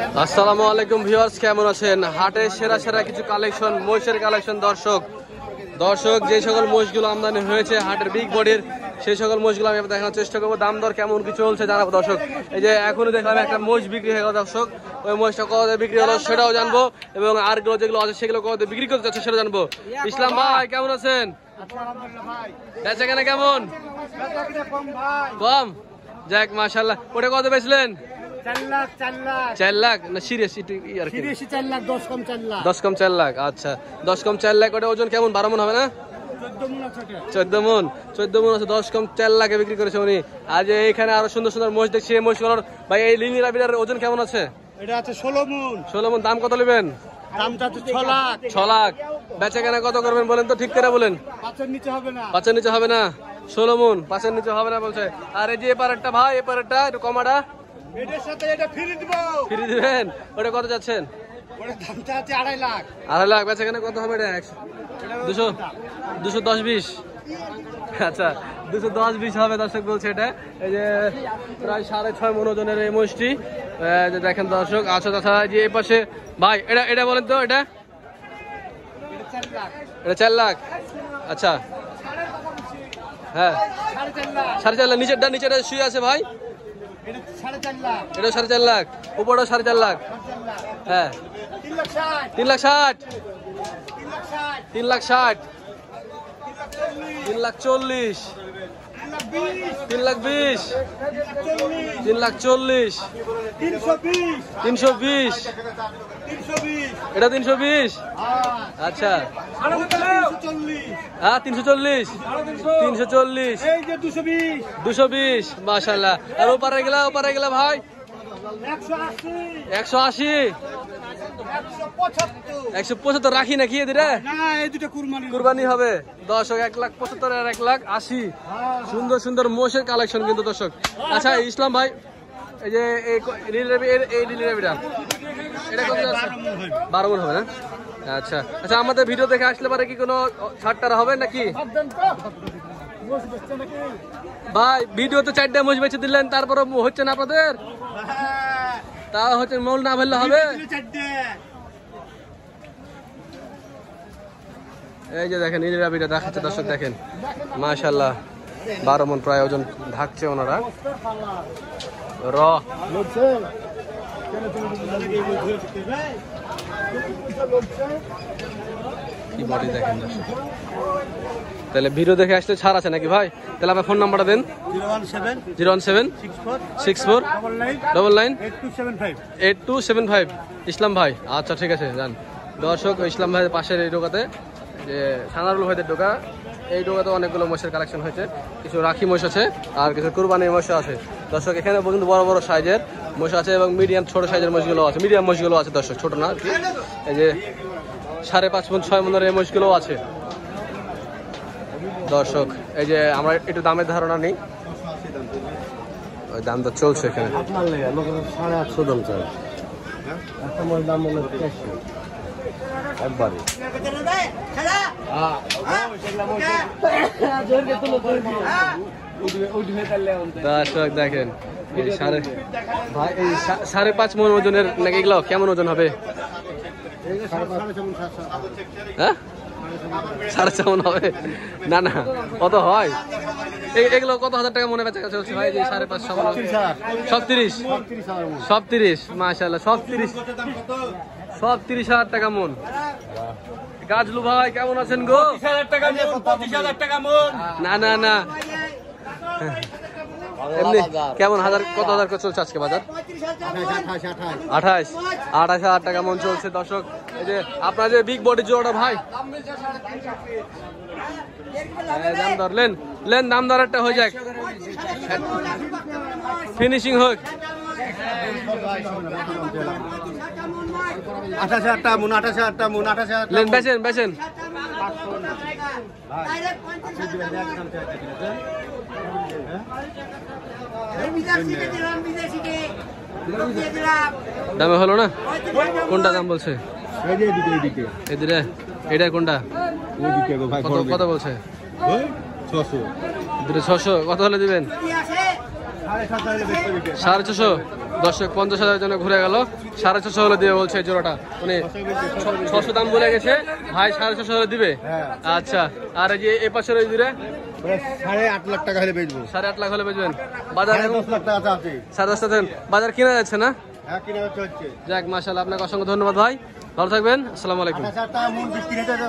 আসসালামু আলাইকুম ভিউয়ার্স, কেমন আছেন? হাটে সেরা সেরা কিছু কালেকশন, মহিষের কালেকশন। দর্শক যে সকল মহিষগুলো আমদানি হয়েছে হাটের বিগ বডির, সেই সকল মহিষগুলো আমি দেখানোর চেষ্টা করবো। দাম দর কেমন কি চলছে জানাবো দর্শক। এই যে এখনই দেখলাম একটা মহিষ বিক্রি হয়ে গেল দর্শক, ওই মহিষটা কত বিক্রি হলো সেটাও জানবো, এবং আর যেগুলো আছে সেগুলো কত বিক্রি করতে যাচ্ছে সেটা জানবো। ইসলাম ভাই কেমন আছেন? বেচা কেনা কেমন? কম, যাক মাশাআল্লাহ। ওটা কত বেচলেন? 4 লাখ না সিরিয়াস? 10 কম 4 লাখ। আচ্ছা 10 কম 4 লাখ। ওটা ওজন কেমন? 12 মণ হবে না? 14 মণ আছে। 10 কম 4 লাখে বিক্রি করেছে উনি। আজ এইখানে আরো সুন্দর সুন্দর মহিষ দেখছি। এই মহিষগুলোর ভাই, এই লিনি রাবিটার ওজন কেমন আছে? এটা আছে 16 মণ। 16 মণ। দাম কত নেবেন? দামটা হচ্ছে 6 লাখ। 6 লাখ। বেচা কেনা কত করবেন বলেন তো, ঠিক করে বলেন। 5 নিচে হবে না। 5 নিচে হবে না। 16 মণ 5 নিচে হবে না বলছে। আর এই যে এপারেরটা ভাই, এপারেরটা একটু কমাটা। এটার সাথে এটা ফ্রি দিব। ফ্রি দিবেন? ওটা কত যাচ্ছেন? ওটার দামটা আছে 2.5 লাখ। 2.5 লাখ। বেচা কেনা কত হবে? এটা 210-20। আচ্ছা 210-20 হবে দর্শক বলছে এটা। এই যে প্রায় 6.5 মণ ওজনের এই মহিষটি যে দেখেন দর্শক। আচ্ছা আচ্ছা, যে এই পাশে ভাই এটা বলেন তো, এটা 4 লাখ। আচ্ছা হ্যাঁ 4.5 লাখ। নিচেরটা শুয়ে আছে ভাই, এটা 4.5 লাখ। উপরটা 4.5 লাখ। হ্যাঁ 3 লাখ 60। 3 লাখ 60। 3 লাখ 40। 3 লাখ 20। 3 লাখ 40। 320। এটা 320। আচ্ছা হ্যাঁ 340। 340। 220 মাশাআল্লাহ। আর ওপারে গেলা ভাই 180। 175 রাখি নাকি এদিকে? কুরবানি হবে দর্শক। 1,75,000 আর 1,80,000। সুন্দর সুন্দর মোষের কালেকশন কিন্তু দর্শক। আচ্ছা ইসলাম ভাই, এই যে এই লিলিরাবিটা এটা কত আছে? 12 মণ হবে না? আচ্ছা আচ্ছা, আমাদের ভিডিও দেখে আসলে পরে কি কোনো ছাড় হবে নাকি ভাই? ভিডিওতে 4টা মোষ বেঁচে দিলেন, তারপরে হচ্ছে না আপনাদের? তা হচ্ছে মূল না ভরলে হবে? এই যে দেখেন লিলিরাবিটা দেখাচ্ছে দর্শক, দেখেন মাশাআল্লাহ 12 মণ প্রায় ওজন ঢাকছে ওনারা। কি বডি দেখেন দর্শক। তাহলে ভিডিও দেখে আসলে ছাড় আছে নাকি ভাই? তাহলে আপনার ফোন নাম্বারটা দেন। 017-64-99-8275 ইসলাম ভাই। আচ্ছা ঠিক আছে যান দর্শক। ইসলাম ভাইয়ের পাশের এই দোকাতে, যে সানারুল ভাইদের দোকা, এই দোকাতে অনেকগুলো মহিষের কালেকশন হয়েছে। কিছু রাখি মহিষ আছে আর কিছু কুরবানির মহিষ আছে দর্শক। এখানে কিন্তু বড় বড় সাইজের মহিষ আছে এবং মিডিয়াম ছোট সাইজের মহিষগুলো আছে, মিডিয়াম মহিষগুলো আছে দর্শক, ছোট না। এই যে 5.5 মণ 6 মণের এই মহিষগুলো আছে দর্শক। এই যে আমরা একটু দামের ধারণা নেই, ওই দাম তো চলছে এখানে। 850 দাম চাই। একটা মহিষ দাম বলে একবারে দর্শক দেখেন এই 5.5 মণ ওজনের নাকি এগুলো কেমন ওজন হবে? হ্যাঁ 4.5 মণ হবে না? না কত হয় এগুলো? কত হাজার টাকা মনে বেচা চলছে ভাই? 5.5 মণ সব 30 মাশাআল্লাহ। সব 30,000 টাকা মণ। গাজলু ভাই কেমন আছেন গো? 25,000 টাকা মণ। না না না এমনি কেমন কত হাজার করে চলছে আজকে বাজার? 28,000 টাকা মণ চলছে দর্শক। এই যে আপনার যে বিগ বডি জোড়াটা ভাই, দাম দর লেন দাম দর একটা হয়ে যাক, ফিনিশিং হোক। 28,000 টাকা মণ। 28,000 টাকা মণ। 28,000 লেন বেচেন। দামে হলো না? কোনটা দাম বলছে? এদিকে এটা কোনটা? কত বলছে? 600। কত হলে দিবেন? 650। দর্শক 50,000 জন্য ঘুরে গেল, 650 হলে দিবে বলছে এই জোড়াটা। উনি 600 দাম বলে গেছে, ভাই 650 হলে দিবে। আচ্ছা, আর এই যে এই পাশের ওই দূরে 8.5 লাখ টাকা হলে বেচবো। 8.5 লাখ হলে বেচবেন। বাজার 10 লাখ টাকা আছে। 10.5 লাখ বাজার কিনা যাচ্ছে না? হ্যাঁ, কিনা হচ্ছে। যাক মাশাআল্লাহ, আপনাকে অসংখ্য ধন্যবাদ ভাই, ভালো থাকবেন, আসসালামু আলাইকুম। 8,000 টাকা মন বিক্রি হয়েছে।